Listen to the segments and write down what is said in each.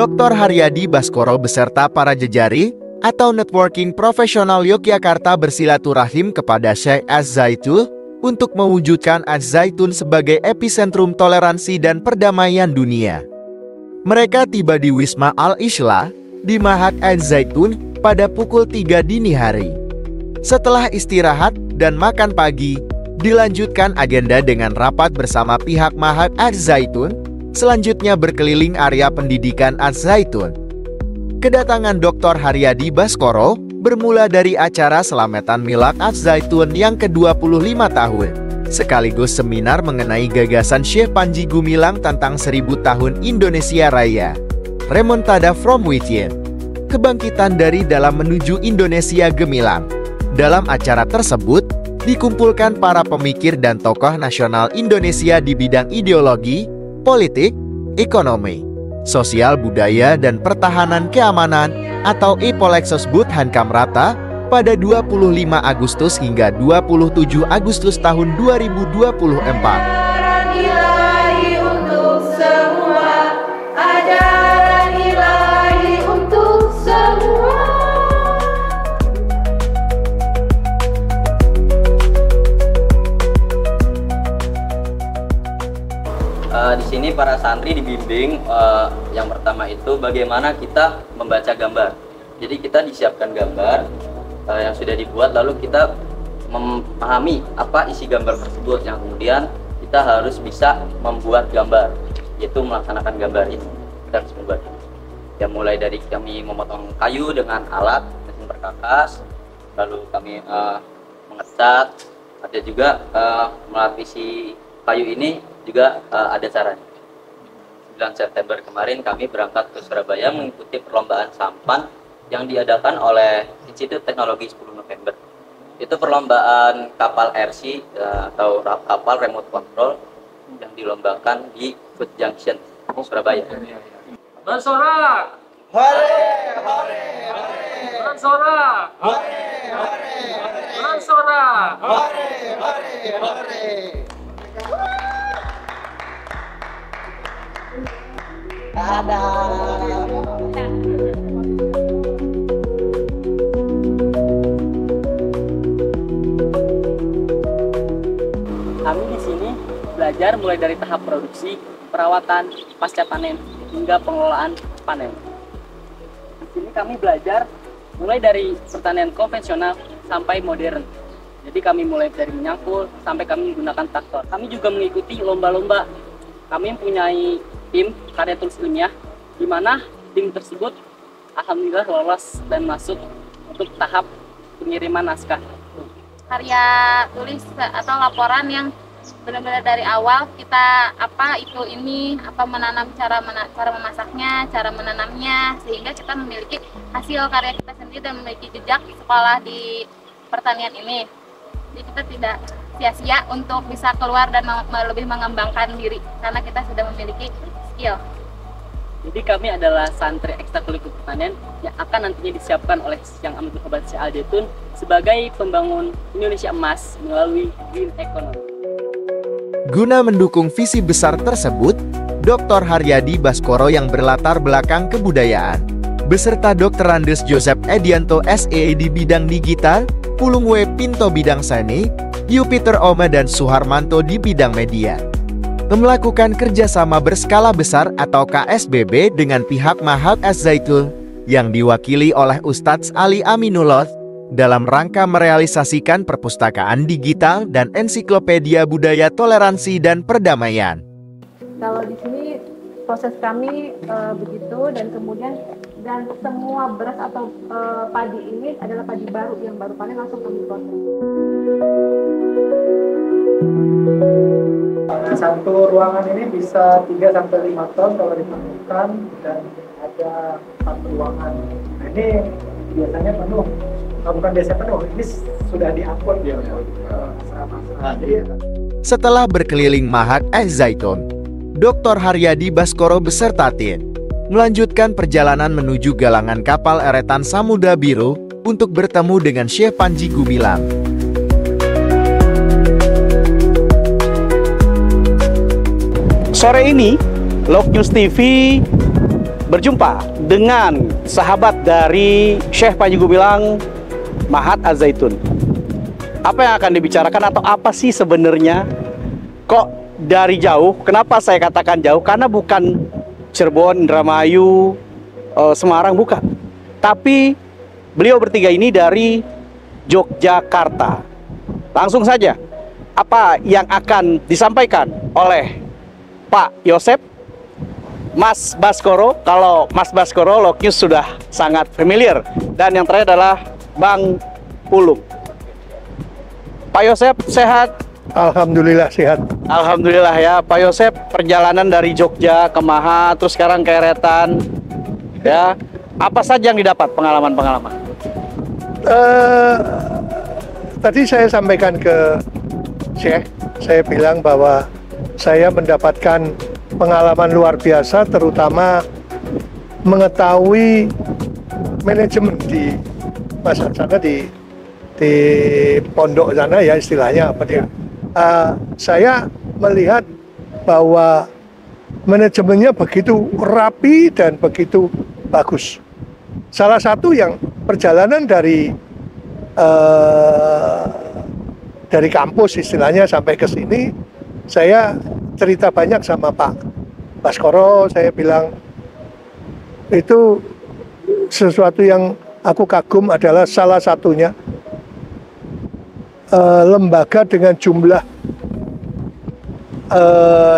Dr. Haryadi Baskoro beserta para jejari atau networking profesional Yogyakarta bersilaturahim kepada Syekh Az-Zaitun untuk mewujudkan Az-Zaitun sebagai epicentrum toleransi dan perdamaian dunia. Mereka tiba di Wisma Al-Islah di Mahat Az-Zaitun pada pukul 3 dini hari. Setelah istirahat dan makan pagi, dilanjutkan agenda dengan rapat bersama pihak Mahat Az-Zaitun, selanjutnya berkeliling area pendidikan Az-Zaitun. Kedatangan Dr. Haryadi Baskoro bermula dari acara selamatan Milad Az-Zaitun yang ke-25 tahun, sekaligus seminar mengenai gagasan Syekh Panji Gumilang tentang 1000 tahun Indonesia Raya, Remontada from Within, kebangkitan dari dalam menuju Indonesia Gemilang. Dalam acara tersebut, dikumpulkan para pemikir dan tokoh nasional Indonesia di bidang ideologi, politik, ekonomi, sosial budaya dan pertahanan keamanan atau Ipolexos Budhan Kamrata pada 25 Agustus hingga 27 Agustus tahun 2024. Di sini para santri dibimbing yang pertama itu bagaimana kita membaca gambar. Jadi kita disiapkan gambar yang sudah dibuat, lalu kita memahami apa isi gambar tersebut, yang kemudian kita harus bisa membuat gambar, yaitu melaksanakan gambar ini. Kita harus membuat ya, mulai dari kami memotong kayu dengan alat mesin perkakas, lalu kami mengecat, ada juga melapisi kayu ini juga ada caranya. 9 September kemarin kami berangkat ke Surabaya mengikuti perlombaan sampan yang diadakan oleh Institut Teknologi 10 November. Itu perlombaan kapal RC atau kapal remote control yang dilombakan di Food Junction, Surabaya. Bansora! Hore! Hore! Hore! Bansora! Hore! Hore! Hore! Bansora! Hore! Hore! Hore! Kami di sini belajar mulai dari tahap produksi, perawatan, pasca panen, hingga pengelolaan panen. Di sini kami belajar mulai dari pertanian konvensional sampai modern. Jadi kami mulai dari menyangkul sampai kami menggunakan traktor. Kami juga mengikuti lomba-lomba. Kami mempunyai tim karya tulis ilmiah, di mana tim tersebut alhamdulillah lolos dan masuk untuk tahap pengiriman naskah. Karya tulis atau laporan yang benar-benar dari awal kita menanam, cara memasaknya, cara menanamnya, sehingga kita memiliki hasil karya kita sendiri dan memiliki jejak sekolah di pertanian ini. Jadi kita tidak sia-sia untuk bisa keluar dan lebih mengembangkan diri karena kita sudah memiliki skill. Jadi kami adalah santri ekstrakurikuler pertanian yang akan nantinya disiapkan oleh Yang Amat Berbahagia Syekh Al-Zaitun sebagai pembangun Indonesia emas melalui green economy. Guna mendukung visi besar tersebut, Dr. Haryadi Baskoro yang berlatar belakang kebudayaan, beserta Dr. Andes Joseph Edianto SE di bidang digital, Pulung W. Pinto bidang seni, Yupiter Oma dan Suharmanto di bidang media, melakukan kerjasama berskala besar atau KSBB dengan pihak Mahat Az-Zaitun yang diwakili oleh Ustadz Ali Aminullah dalam rangka merealisasikan perpustakaan digital dan ensiklopedia budaya toleransi dan perdamaian. Kalau di sini proses kami begitu, dan kemudian semua beras atau padi ini adalah padi baru yang baru panen, langsung kami proses. Satu ruangan ini bisa 3-5 ton kalau dipanenkan, dan ada 4 ruangan. Nah, ini biasanya penuh, bukan biasa penuh, ini sudah diangkut ya. Setelah berkeliling Mahat Az-Zaitun, Dr. Haryadi Baskoro beserta tim melanjutkan perjalanan menuju galangan kapal eretan Samudra Biru untuk bertemu dengan Syekh Panji Gumilang. Sore ini, Love News TV berjumpa dengan sahabat dari Syekh Panji Gumilang, Mahat Az-Zaitun. Apa yang akan dibicarakan atau apa sih sebenarnya? Kok dari jauh? Kenapa saya katakan jauh? Karena bukan Cirebon, Indramayu, Semarang, bukan. Tapi beliau bertiga ini dari Yogyakarta. Langsung saja, apa yang akan disampaikan oleh Pak Yosep, Mas Baskoro? Kalau Mas Baskoro, Loknews sudah sangat familiar. Dan yang terakhir adalah Bang Pulung. Pak Yosep, sehat? Alhamdulillah sehat. Alhamdulillah ya, Pak Yosep. Perjalanan dari Jogja ke Mahat, terus sekarang ke Eretan, ya. Apa saja yang didapat pengalaman-pengalaman? Tadi saya sampaikan ke Syekh, saya bilang bahwa saya mendapatkan pengalaman luar biasa, terutama mengetahui manajemen di masa sana, di pondok sana ya istilahnya apa dia. Saya melihat bahwa manajemennya begitu rapi dan begitu bagus. Salah satu yang perjalanan dari kampus istilahnya sampai ke sini, saya cerita banyak sama Pak Baskoro. Saya bilang itu sesuatu yang aku kagum adalah salah satunya lembaga dengan jumlah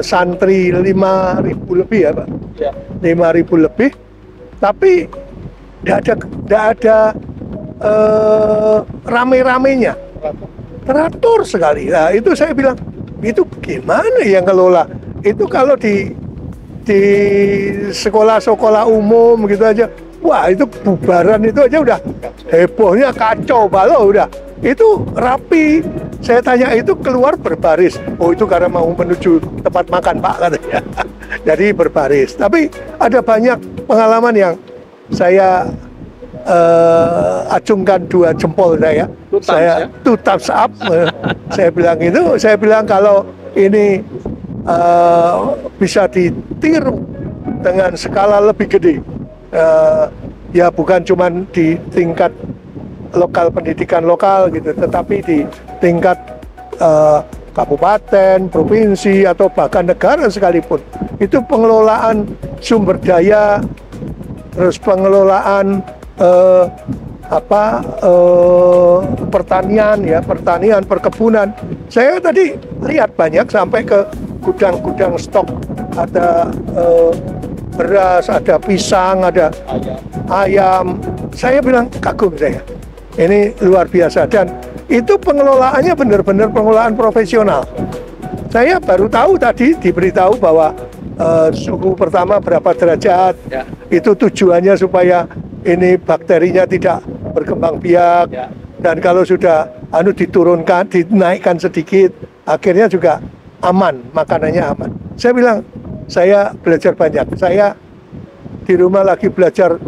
santri 5.000 lebih ya Pak, 5.000 lebih, tapi tidak ada rame-ramenya, teratur sekali. Nah itu saya bilang, itu gimana yang ngelola? Itu kalau di sekolah-sekolah umum gitu aja, wah itu bubaran itu aja udah hebohnya kacau balau udah. Itu rapi. Saya tanya itu keluar berbaris. Oh itu karena mau menuju tempat makan Pak katanya. Jadi berbaris. Tapi ada banyak pengalaman yang saya acungkan dua jempol saya. Two thumbs up. Saya bilang itu. Saya bilang kalau ini bisa ditiru dengan skala lebih gede. Ya bukan cuma di tingkat lokal, pendidikan lokal gitu, tetapi di tingkat kabupaten, provinsi atau bahkan negara sekalipun, itu pengelolaan sumber daya, terus pengelolaan pertanian ya, pertanian, perkebunan. Saya tadi lihat banyak sampai ke gudang-gudang stok, ada beras, ada pisang, ada ayam. Saya bilang kagum saya. Ini luar biasa, dan itu pengelolaannya benar-benar pengelolaan profesional. Saya baru tahu tadi, diberitahu bahwa suhu pertama berapa derajat, ya. Itu tujuannya supaya ini bakterinya tidak berkembang biak, ya. Dan kalau sudah diturunkan, dinaikkan sedikit, akhirnya juga aman, makanannya aman. Saya bilang, saya belajar banyak. Saya di rumah lagi belajar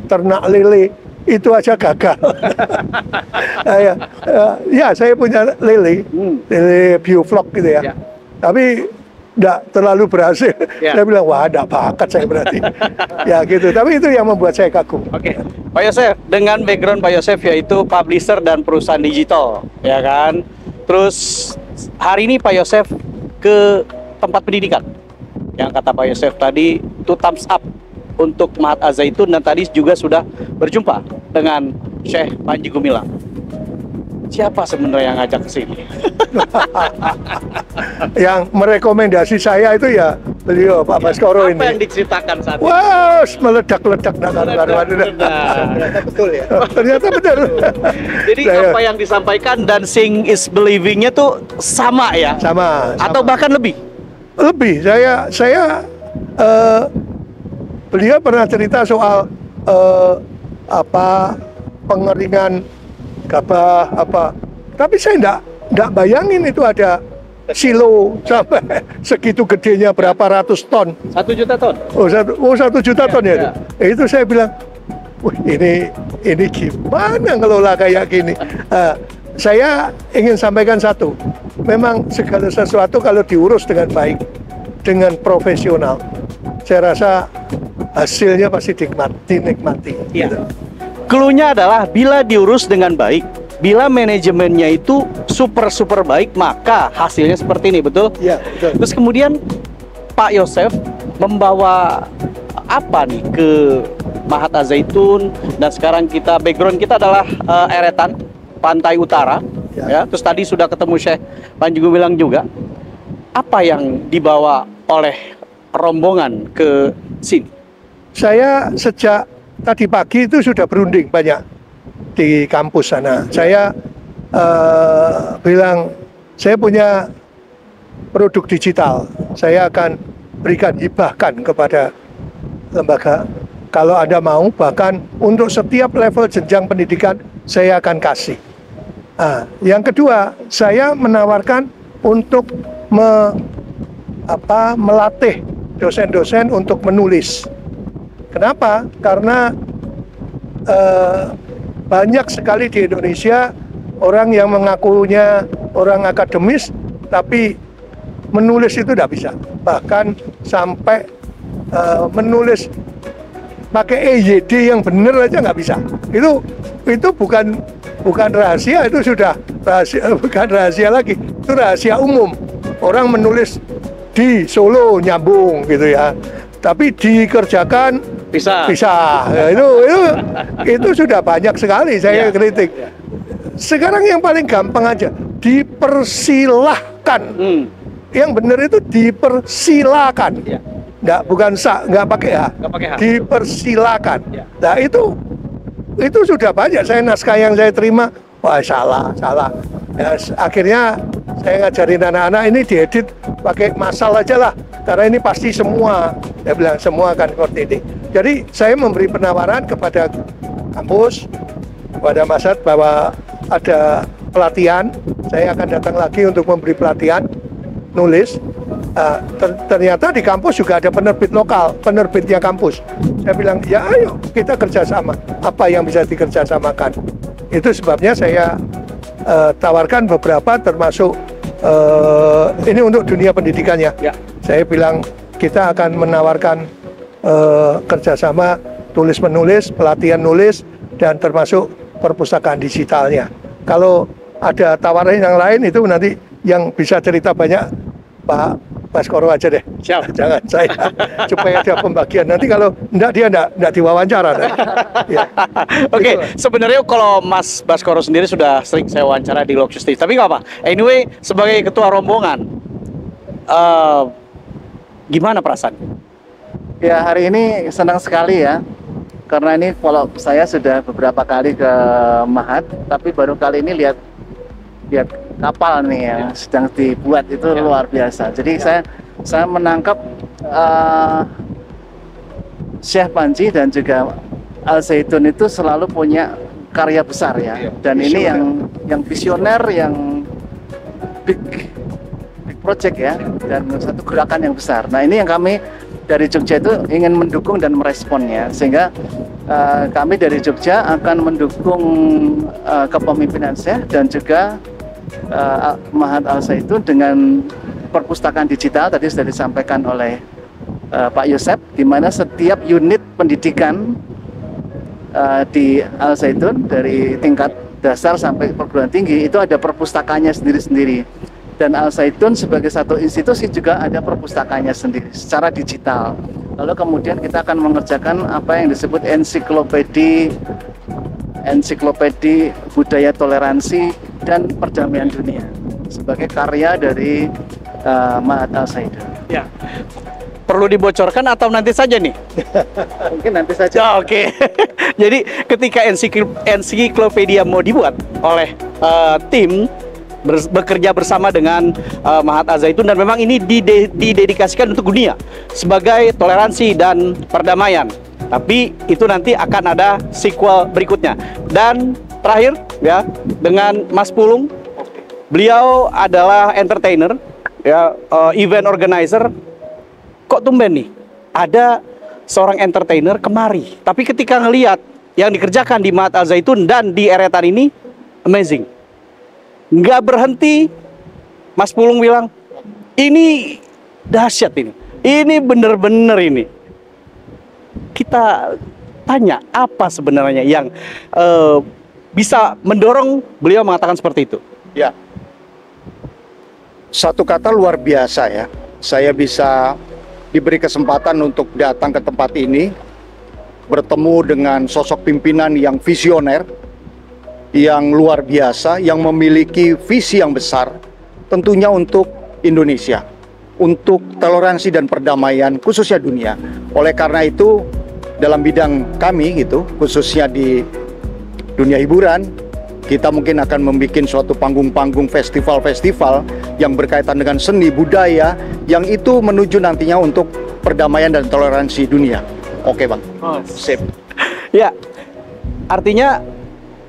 ternak lele. Itu aja gagal. Ya, saya punya lele bioflok gitu ya. Tapi tidak terlalu berhasil. Ya. Saya bilang, wah ada bakat saya berarti. Ya gitu, tapi itu yang membuat saya kagum. Oke, Pak Yosef, dengan background Pak Yosef yaitu publisher dan perusahaan digital, ya kan? Terus hari ini Pak Yosef ke tempat pendidikan. Yang kata Pak Yosef tadi, itu thumbs up untuk Mahat Az-Zaitun, dan tadi juga sudah berjumpa dengan Syekh Panji Gumilang. Siapa sebenarnya yang ngajak ke sini? Yang merekomendasi saya itu ya beliau Pak Baskoro ini. Apa yang diceritakan saat itu? Wah, meledak-ledak. Ternyata betul ya? Ternyata betul. Jadi apa yang disampaikan dan seeing is believing-nya tuh sama ya? Sama. Atau bahkan lebih? Lebih. Saya beliau pernah cerita soal pengeringan gabah apa, tapi saya enggak bayangin itu ada silo sampai segitu gedenya berapa ratus ton. 1 juta ton. Oh 1 juta ton ya. Itu saya bilang, wah ini gimana ngelola kayak gini. Saya ingin sampaikan satu, memang segala sesuatu kalau diurus dengan baik, dengan profesional, saya rasa hasilnya pasti dinikmati. Iya. Gitu. Cluenya adalah bila diurus dengan baik, bila manajemennya itu super baik, maka hasilnya seperti ini, betul? Iya, betul. Terus kemudian Pak Yosef membawa apa nih ke Mahat Al-Zaitun, dan sekarang background kita adalah Eretan, Pantai Utara, ya. Terus tadi sudah ketemu Syekh Panji Gumilang juga. Apa yang dibawa oleh rombongan ke sini? Saya sejak tadi pagi itu sudah berunding banyak di kampus sana. Saya bilang saya punya produk digital, saya akan berikan, hibahkan kepada lembaga. Kalau Anda mau, bahkan untuk setiap level jenjang pendidikan saya akan kasih. Nah, yang kedua, saya menawarkan untuk melatih dosen-dosen untuk menulis. Kenapa? Karena banyak sekali di Indonesia orang yang mengakunya orang akademis, tapi menulis itu tidak bisa. Bahkan sampai menulis pakai EYD yang benar aja nggak bisa. Itu bukan rahasia, itu sudah rahasia, bukan rahasia lagi. Itu rahasia umum. Orang menulis di Solo nyambung gitu ya. Tapi dikerjakan bisa. Ya, itu sudah banyak sekali saya kritik. Sekarang yang paling gampang aja, dipersilahkan. Yang benar itu dipersilakan. Nggak pakai H. Dipersilakan. Nah itu sudah banyak. Saya naskah yang saya terima, wah salah. Ya, akhirnya saya ngajarin anak-anak ini diedit pakai masal aja lah, karena ini pasti semua. Saya bilang semua akan seperti ini. Jadi saya memberi penawaran kepada kampus, kepada Masad, bahwa ada pelatihan. Saya akan datang lagi untuk memberi pelatihan nulis. Ternyata di kampus juga ada penerbit lokal, penerbitnya kampus. Saya bilang, ya ayo kita kerjasama. Apa yang bisa dikerjasamakan? Itu sebabnya saya tawarkan beberapa, termasuk ini untuk dunia pendidikannya. Saya bilang kita akan menawarkan kerjasama tulis-menulis, pelatihan nulis, dan termasuk perpustakaan digitalnya. Kalau ada tawaran yang lain itu nanti yang bisa cerita banyak Pak Baskoro aja deh. Siap. Jangan saya, supaya ada pembagian. Nanti kalau dia enggak diwawancara. Ya. Oke, sebenarnya kalau Mas Baskoro sendiri sudah sering saya wawancara di Loksustis, tapi nggak apa. Anyway, sebagai ketua rombongan, gimana perasaan? Ya, hari ini senang sekali ya. Karena ini kalau saya sudah beberapa kali ke Mahat, tapi baru kali ini lihat kapal nih yang sedang dibuat, itu luar biasa. Jadi saya menangkap Syekh Panji dan juga Al-Zaitun itu selalu punya karya besar ya. Dan ini yang visioner, yang big project ya, dan satu gerakan yang besar. Nah, ini yang kami dari Jogja itu ingin mendukung dan meresponnya, sehingga kami dari Jogja akan mendukung kepemimpinan Syekh dan juga Mahat Al-Zaitun dengan perpustakaan digital. Tadi sudah disampaikan oleh Pak Yosef, di mana setiap unit pendidikan di Al-Zaitun dari tingkat dasar sampai perguruan tinggi itu ada perpustakaannya sendiri-sendiri. Dan Al-Zaitun sebagai satu institusi juga ada perpustakaannya sendiri secara digital. Lalu kemudian kita akan mengerjakan apa yang disebut ensiklopedi budaya toleransi dan perdamaian dunia sebagai karya dari Mahat Al-Zaitun. Ya. Perlu dibocorkan atau nanti saja nih? Mungkin nanti saja. Oke. Jadi ketika ensiklopedia mau dibuat oleh tim bekerja bersama dengan Mahat Al-Zaitun, dan memang ini didedikasikan untuk dunia sebagai toleransi dan perdamaian. Tapi itu nanti akan ada sequel berikutnya. Dan terakhir ya, dengan Mas Pulung, beliau adalah entertainer ya, event organizer. Kok tumben nih ada seorang entertainer kemari, tapi ketika ngelihat yang dikerjakan di Mahat Al-Zaitun dan di Eretan ini amazing. Nggak berhenti, Mas Pulung bilang ini dahsyat, ini bener-bener ini. kita tanya apa sebenarnya yang bisa mendorong beliau mengatakan seperti itu. Ya, satu kata luar biasa ya. Saya bisa diberi kesempatan untuk datang ke tempat ini, bertemu dengan sosok pimpinan yang visioner, yang luar biasa, yang memiliki visi yang besar, tentunya untuk Indonesia, untuk toleransi dan perdamaian khususnya dunia. Oleh karena itu, dalam bidang kami gitu, khususnya di dunia hiburan, kita mungkin akan membuat suatu panggung-panggung festival-festival yang berkaitan dengan seni budaya yang itu menuju nantinya untuk perdamaian dan toleransi dunia. Oke Bang, sip. Ya, artinya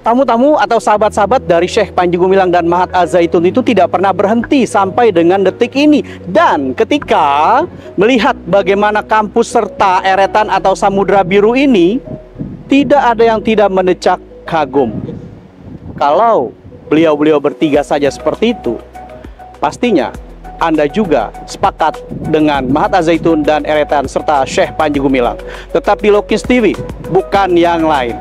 tamu-tamu atau sahabat-sahabat dari Syekh Panji Gumilang dan Mahat Al-Zaitun itu tidak pernah berhenti sampai dengan detik ini. Dan ketika melihat bagaimana kampus serta eretan atau Samudra Biru ini, tidak ada yang tidak mendecak kagum. Kalau beliau-beliau bertiga saja seperti itu, pastinya Anda juga sepakat dengan Mahat Al-Zaitun dan eretan serta Syekh Panji Gumilang. Tetap di Lokis TV, bukan yang lain.